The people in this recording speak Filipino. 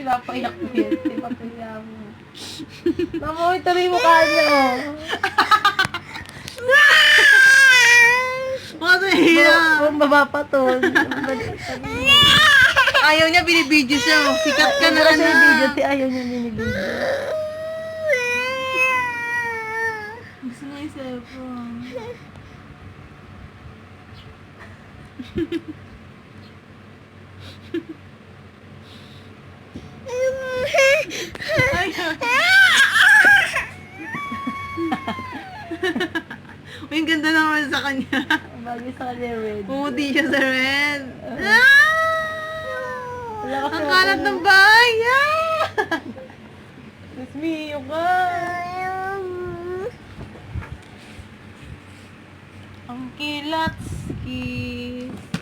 pinapaiyak mo yan. Pinapaiyak mo. Mama, ito rin yung mukha niya, oh. Masaya. Baba pa to. Ayaw niya, binibidyo siya. Oh. Sikat ka na, Kasi video, anak. ayaw niya binibidyo. Gusto niya yung cellphone. Uy, ang ganda naman sa kanya. Bagay sa kanya, red. Pumuti siya sa red. Wala kasi Ang kalat ng bahay. Miss me, yung ka. Ang kilat. Kiss.